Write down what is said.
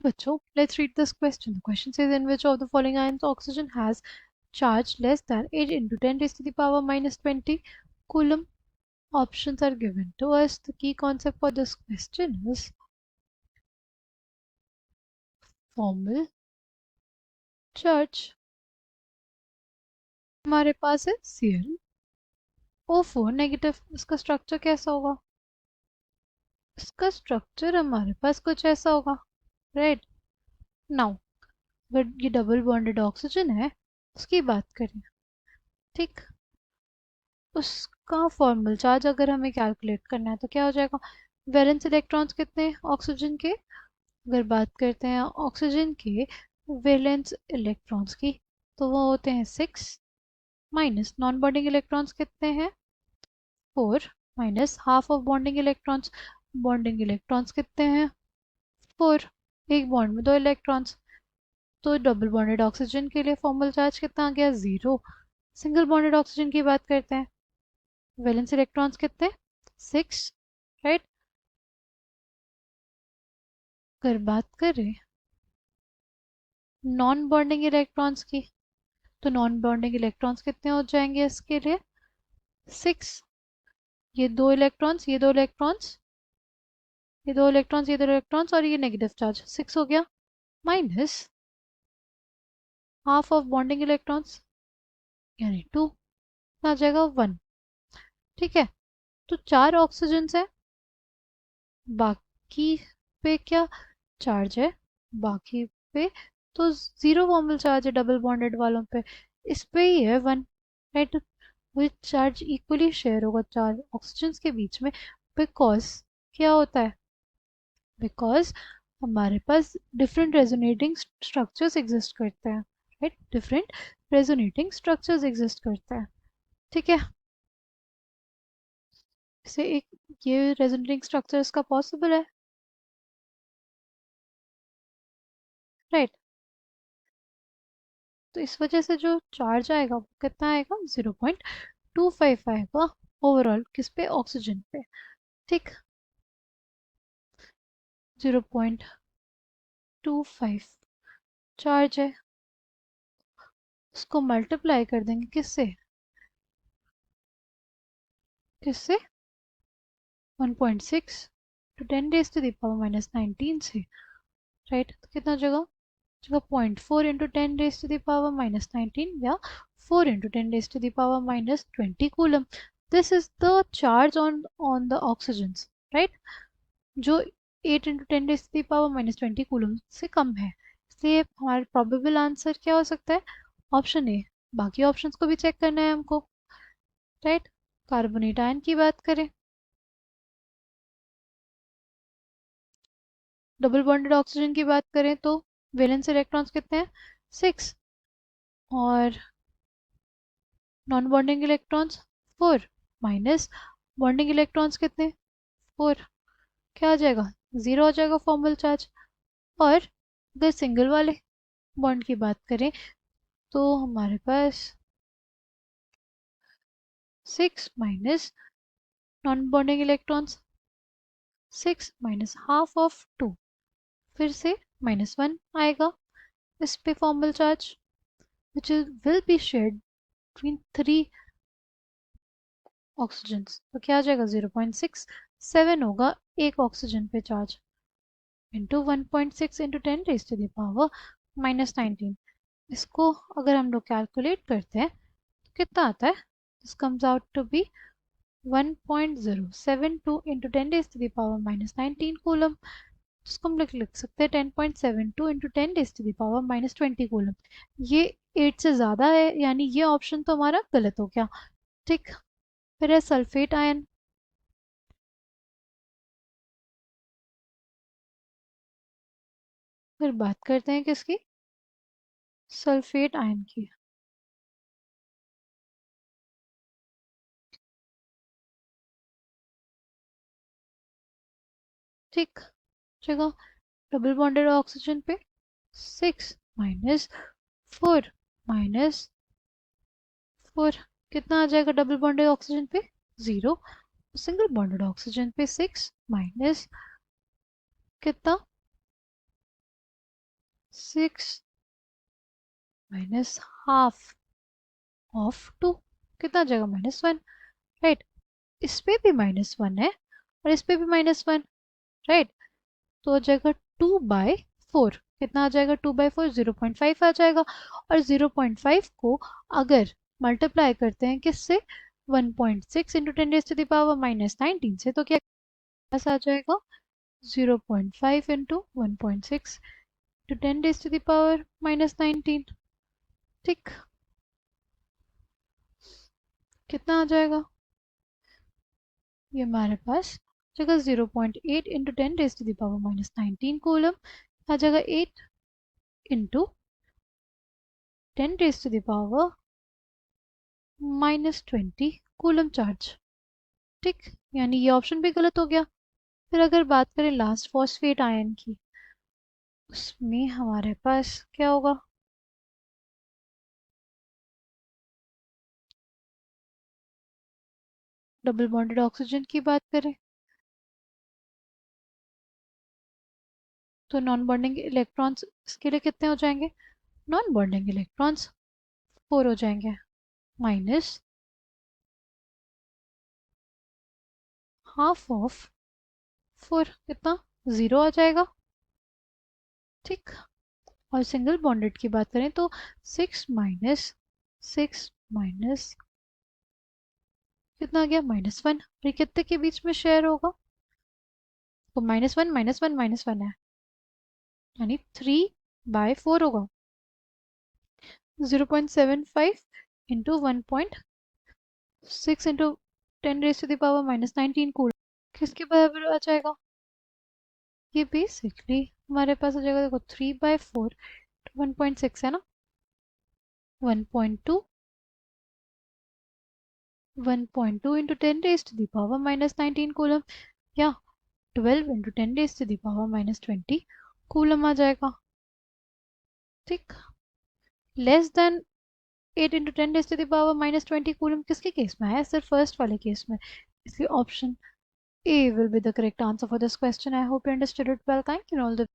बच्चों, let's read this question. The question says, in which of the following ions oxygen has charge less than 8 into 10 raised to the power minus 20 coulomb? Options are given to us. The key concept for this question is formal charge. हमारे पास है Cl O4 negative. इसका structure कैसा होगा? इसका structure हमारे पास कुछ ऐसा होगा, राइट? नाउ अगर ये डबल बॉन्डेड ऑक्सीजन है उसकी बात करें, ठीक, उसका फॉर्मल चार्ज अगर हमें कैलकुलेट करना है तो क्या हो जाएगा? वैलेंस इलेक्ट्रॉन्स कितने हैं ऑक्सीजन के? अगर बात करते हैं ऑक्सीजन के वैलेंस इलेक्ट्रॉन्स की तो वो होते हैं 6 माइनस नॉन बॉन्डिंग इलेक्ट्रॉन्स कितने हैं? 4 minus half of bonding electrons. Bonding electrons कितने हैं? 4. एक बॉन्ड में 2 इलेक्ट्रॉन्स. तो डबल बॉन्डेड ऑक्सीजन के लिए फॉर्मल चार्ज कितना आ गया? 0. सिंगल बॉन्डेड ऑक्सीजन की बात करते हैं, वैलेंस इलेक्ट्रॉन्स कितने? 6, राइट? अगर बात करें नॉन बॉन्डिंग इलेक्ट्रॉन्स की तो नॉन बॉन्डिंग इलेक्ट्रॉन्स कितने हो जाएंगे इसके लिए? 6. ये 2 इलेक्ट्रॉन्स, ये 2 इलेक्ट्रॉन्स, ये 2 इलेक्ट्रॉन्स, ये 2 इलेक्ट्रॉन्स और ये नेगेटिव चार्ज 6 हो गया, minus half of bonding electrons यानी 2 आ जाएगा 1. ठीक है, तो 4 ऑक्सीजन है, बाकी पे क्या चार्ज है? बाकी पे तो 0 फॉर्मल चार्ज है डबल बॉन्डेड वालों पे, इस पे ही है 1, राइट? वो चार्ज इक्वली शेयर होगा 4 ऑक्सीजन के बीच में, बिकॉज क्या होता है? बिकॉज हमारे पास डिफरेंट रेजोनेटिंग स्ट्रक्चर्स एग्जिस्ट करते हैं, right? Different resonating structures exist करते हैं, ठीक है? इसे एक ये रेजोनेटिंग स्ट्रक्चर्स का पॉसिबल है, राइट? तो इस वजह से जो चार्ज आएगा वो कितना आएगा? 0.25 आएगा ओवरऑल किस पे? ऑक्सीजन पे, ठीक? 0.25 चार्ज है, उसको मल्टीप्लाई कर देंगे किससे? किससे? 1.6 to 10 raise to the power minus 19 से, राइट? तो कितना जगह? जगह 0.4 into 10 raise to the power minus 19 या 4 into 10 raise to the power minus 20 coulomb. This is the charge on the oxygens, right? जो 8 into 10 raise to the power minus 20 coulomb से कम है, इसलिए हमारा प्रोबेबल आंसर क्या हो सकता है? Option A. बाकी ऑप्शंस को भी चेक करना है हमको, राइट? कार्बोनेट आयन की बात करें, डबल बॉन्डेड ऑक्सीजन की बात करें तो वैलेंस इलेक्ट्रॉन्स कितने हैं? 6. और non bonding electrons 4 minus bonding electrons कितने? 4. क्या आ जाएगा? 0 आ जाएगा फॉर्मल चार्ज. और अगर सिंगल वाले बॉन्ड की बात करें तो हमारे पास 6 minus non bonding electrons, 6 minus half of 2, फिर से -1 आएगा इस पे formal charge which will be shared between 3 oxygens. तो क्या आ जाएगा? 0.67 होगा एक ऑक्सीजन पे charge into 1.6 into 10 raise to the power minus 19. इसको अगर हम लोग कैलकुलेट करते हैं तो कितना आता है? This comes out to be 1.072 into 10 raise to the power minus 19 coulomb. इसको हम लोग लिख सकते हैं 10.72 into 10 raise to the power minus 20 coulomb. ये 8 से ज़्यादा है, यानी ये ऑप्शन तो हमारा गलत हो गया, ठीक? फिर है सल्फेट आयन. फिर बात करते हैं किसकी? सल्फेट आयन की. ठीक, जगह डबल बॉन्डेड ऑक्सीजन पे 6 माइनस 4 माइनस 4, कितना आ जाएगा डबल बॉन्डेड ऑक्सीजन पे? 0. सिंगल बॉन्डेड ऑक्सीजन पे 6 माइनस कितना? 6 माइनस हाफ ऑफ 2 कितना आ जाएगा -1, राइट। इस पे भी -1 है और इस पे भी -1, राइट। तो हो जाएगा 2/4, कितना आ जाएगा 2/4, 0.5 आ जाएगा। और 0.5 को अगर मल्टीप्लाई करते हैं किससे, 1.6 इंटू 10⁻⁻19 से, तो क्या पास आ जाएगा 0.5 इंटू 1.6 टू 10⁻⁻19। ठीक, कितना आ जाएगा, ये हमारे पास जगह 0.8 इंटू 10⁻⁻19 कूलम आ जाएगा, 8 इंटू 10⁻⁻20 कूलम चार्ज। ठीक, यानी ये ऑप्शन भी गलत हो गया। फिर अगर बात करें लास्ट फॉस्फेट आयन की, उसमें हमारे पास क्या होगा, डबल बॉन्डेड ऑक्सीजन की बात करें तो नॉन बॉन्डिंग इलेक्ट्रॉन्स इसके लिए कितने हो जाएंगे, नॉन बॉन्डिंग इलेक्ट्रॉन्स 4 हो जाएंगे, माइनस हाफ ऑफ 4 कितना, 0 आ जाएगा। ठीक, और सिंगल बॉन्डेड की बात करें तो 6 माइनस कितना आ गया, -1, और ये कितने के बीच में शेयर होगा, तो -1 -1 -1 है, यानी 3/4 होगा। 0.75 इंटू 1.6 इंटू 10⁻⁻19 कूल किसके बराबर आ जाएगा, ये बेसिकली हमारे पास आ जाएगा, देखो 3/4 1.6 है ना, 1.2 1.2 इंटू 10⁻⁻19 कूलम, या 12 इंटू 10⁻⁻20 कूलम आ जाएगा। ठीक, लेस देन 8 इंटू 10⁻⁻20 कूलम किसके केस में है, सिर्फ फर्स्ट वाले केस में, इसलिए option A will be the correct answer for this question. I hope you understood it well. Thank you and all the